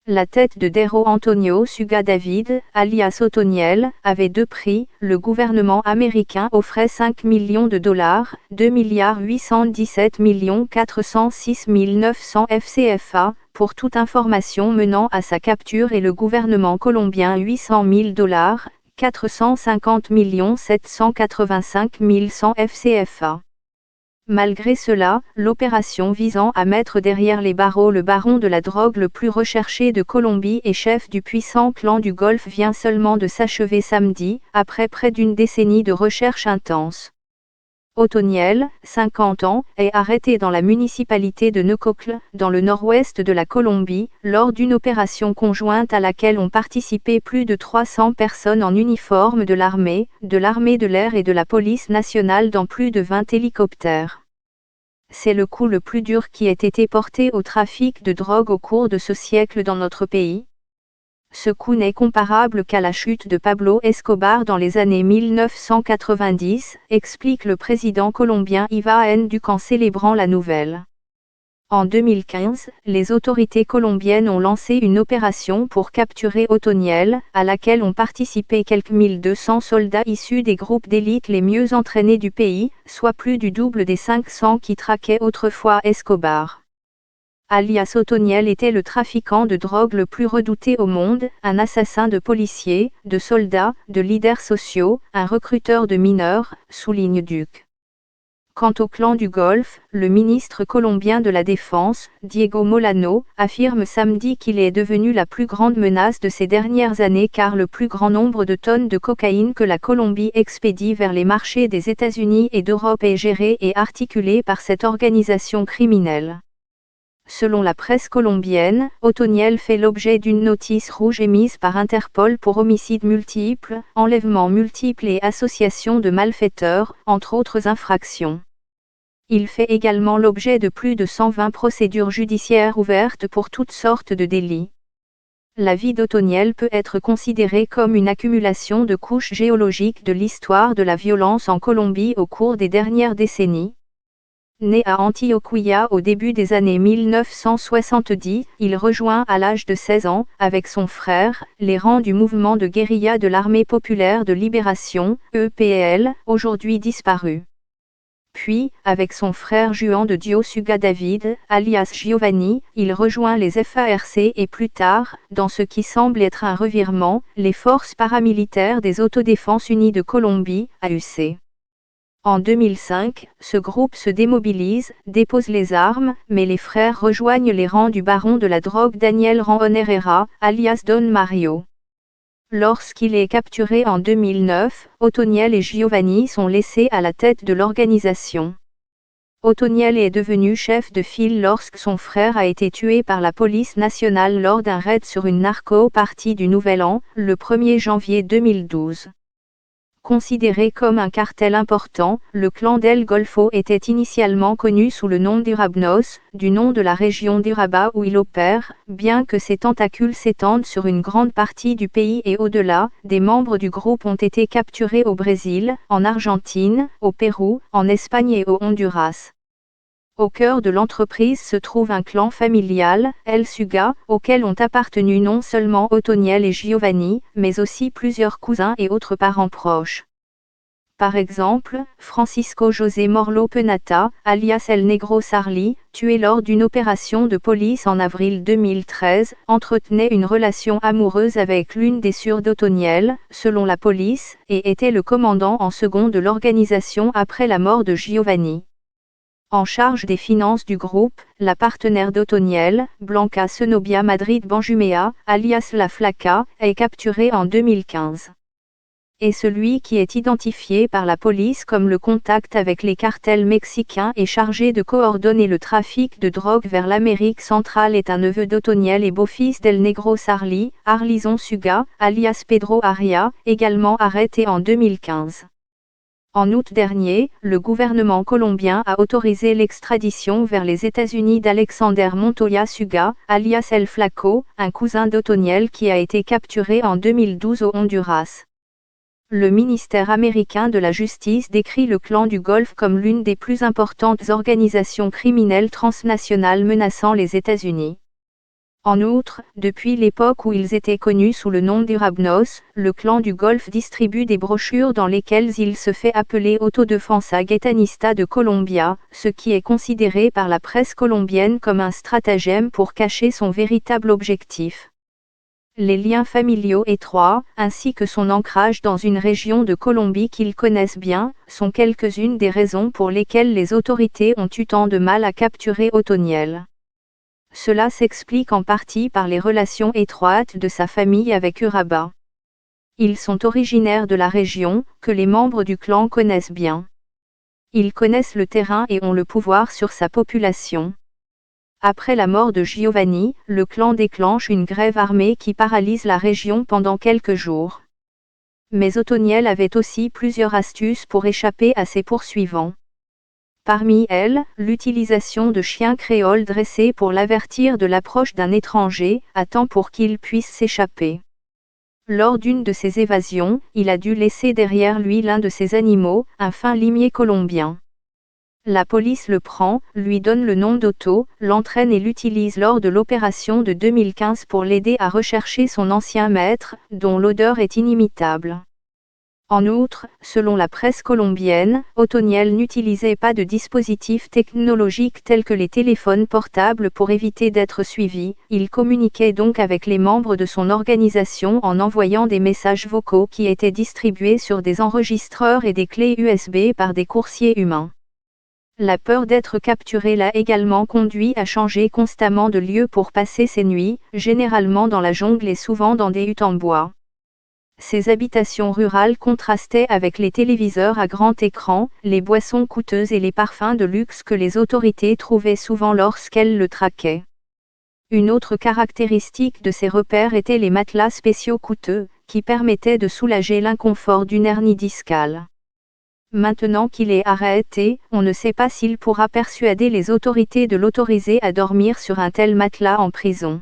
La tête de Dairo Antonio Suga David, alias Otoniel, avait deux prix. Le gouvernement américain offrait 5 millions de dollars, 2,817 406 900 FCFA, pour toute information menant à sa capture et le gouvernement colombien 800 000 dollars, 450 785 100 FCFA. Malgré cela, l'opération visant à mettre derrière les barreaux le baron de la drogue le plus recherché de Colombie et chef du puissant clan du Golfe vient seulement de s'achever samedi, après près d'une décennie de recherche intense. Otoniel, 50 ans, est arrêté dans la municipalité de Neucocle, dans le nord-ouest de la Colombie, lors d'une opération conjointe à laquelle ont participé plus de 300 personnes en uniforme de l'armée de l'air et de la police nationale dans plus de 20 hélicoptères. C'est le coup le plus dur qui ait été porté au trafic de drogue au cours de ce siècle dans notre pays. Ce coup n'est comparable qu'à la chute de Pablo Escobar dans les années 1990, explique le président colombien Iván Duque en célébrant la nouvelle. En 2015, les autorités colombiennes ont lancé une opération pour capturer Otoniel, à laquelle ont participé quelques 1200 soldats issus des groupes d'élite les mieux entraînés du pays, soit plus du double des 500 qui traquaient autrefois Escobar. Alias Otoniel était le trafiquant de drogue le plus redouté au monde, un assassin de policiers, de soldats, de leaders sociaux, un recruteur de mineurs, souligne Duque. Quant au clan du Golfe, le ministre colombien de la Défense, Diego Molano, affirme samedi qu'il est devenu la plus grande menace de ces dernières années car le plus grand nombre de tonnes de cocaïne que la Colombie expédie vers les marchés des États-Unis et d'Europe est géré et articulé par cette organisation criminelle. Selon la presse colombienne, Otoniel fait l'objet d'une notice rouge émise par Interpol pour homicides multiples, enlèvements multiples et association de malfaiteurs, entre autres infractions. Il fait également l'objet de plus de 120 procédures judiciaires ouvertes pour toutes sortes de délits. La vie d'Otoniel peut être considérée comme une accumulation de couches géologiques de l'histoire de la violence en Colombie au cours des dernières décennies. Né à Antioquia au début des années 1970, il rejoint à l'âge de 16 ans, avec son frère, les rangs du mouvement de guérilla de l'Armée populaire de libération, EPL, aujourd'hui disparu. Puis, avec son frère Juan de Dios Suga David, alias Giovanni, il rejoint les FARC et plus tard, dans ce qui semble être un revirement, les forces paramilitaires des Autodéfenses Unies de Colombie, AUC. En 2005, ce groupe se démobilise, dépose les armes, mais les frères rejoignent les rangs du baron de la drogue Daniel Ramón Herrera, alias Don Mario. Lorsqu'il est capturé en 2009, Otoniel et Giovanni sont laissés à la tête de l'organisation. Otoniel est devenu chef de file lorsque son frère a été tué par la police nationale lors d'un raid sur une narco-party du Nouvel An, le 1er janvier 2012. Considéré comme un cartel important, le clan del Golfo était initialement connu sous le nom d'Urabnos, du nom de la région d'Urabá où il opère, bien que ses tentacules s'étendent sur une grande partie du pays et au-delà. Des membres du groupe ont été capturés au Brésil, en Argentine, au Pérou, en Espagne et au Honduras. Au cœur de l'entreprise se trouve un clan familial, El Suga, auquel ont appartenu non seulement Otoniel et Giovanni, mais aussi plusieurs cousins et autres parents proches. Par exemple, Francisco José Morlo Penata, alias El Negro Sarli, tué lors d'une opération de police en avril 2013, entretenait une relation amoureuse avec l'une des sœurs d'Otoniel, selon la police, et était le commandant en second de l'organisation après la mort de Giovanni. En charge des finances du groupe, la partenaire d'Otoniel, Blanca Cenobia Madrid Benjumea, alias La Flaca, est capturée en 2015. Et celui qui est identifié par la police comme le contact avec les cartels mexicains et chargé de coordonner le trafic de drogue vers l'Amérique centrale est un neveu d'Otoniel et beau-fils d'El Negro Sarli, Arlison Suga, alias Pedro Aria, également arrêté en 2015. En août dernier, le gouvernement colombien a autorisé l'extradition vers les États-Unis d'Alexander Montoya Suga, alias El Flaco, un cousin d'Otoniel qui a été capturé en 2012 au Honduras. Le ministère américain de la Justice décrit le clan du Golfe comme l'une des plus importantes organisations criminelles transnationales menaçant les États-Unis. En outre, depuis l'époque où ils étaient connus sous le nom d'Urabnos, le clan du Golfe distribue des brochures dans lesquelles il se fait appeler Autodefensa Gaetanista de Colombia, ce qui est considéré par la presse colombienne comme un stratagème pour cacher son véritable objectif. Les liens familiaux étroits, ainsi que son ancrage dans une région de Colombie qu'ils connaissent bien, sont quelques-unes des raisons pour lesquelles les autorités ont eu tant de mal à capturer Otoniel. Cela s'explique en partie par les relations étroites de sa famille avec Urabá. Ils sont originaires de la région, que les membres du clan connaissent bien. Ils connaissent le terrain et ont le pouvoir sur sa population. Après la mort de Giovanni, le clan déclenche une grève armée qui paralyse la région pendant quelques jours. Mais Otoniel avait aussi plusieurs astuces pour échapper à ses poursuivants. Parmi elles, l'utilisation de chiens créoles dressés pour l'avertir de l'approche d'un étranger, à temps pour qu'il puisse s'échapper. Lors d'une de ses évasions, il a dû laisser derrière lui l'un de ses animaux, un fin limier colombien. La police le prend, lui donne le nom d'Otto, l'entraîne et l'utilise lors de l'opération de 2015 pour l'aider à rechercher son ancien maître, dont l'odeur est inimitable. En outre, selon la presse colombienne, Otoniel n'utilisait pas de dispositifs technologiques tels que les téléphones portables pour éviter d'être suivi, il communiquait donc avec les membres de son organisation en envoyant des messages vocaux qui étaient distribués sur des enregistreurs et des clés USB par des coursiers humains. La peur d'être capturé l'a également conduit à changer constamment de lieu pour passer ses nuits, généralement dans la jungle et souvent dans des huttes en bois. Ces habitations rurales contrastaient avec les téléviseurs à grand écran, les boissons coûteuses et les parfums de luxe que les autorités trouvaient souvent lorsqu'elles le traquaient. Une autre caractéristique de ces repères étaient les matelas spéciaux coûteux, qui permettaient de soulager l'inconfort d'une hernie discale. Maintenant qu'il est arrêté, on ne sait pas s'il pourra persuader les autorités de l'autoriser à dormir sur un tel matelas en prison.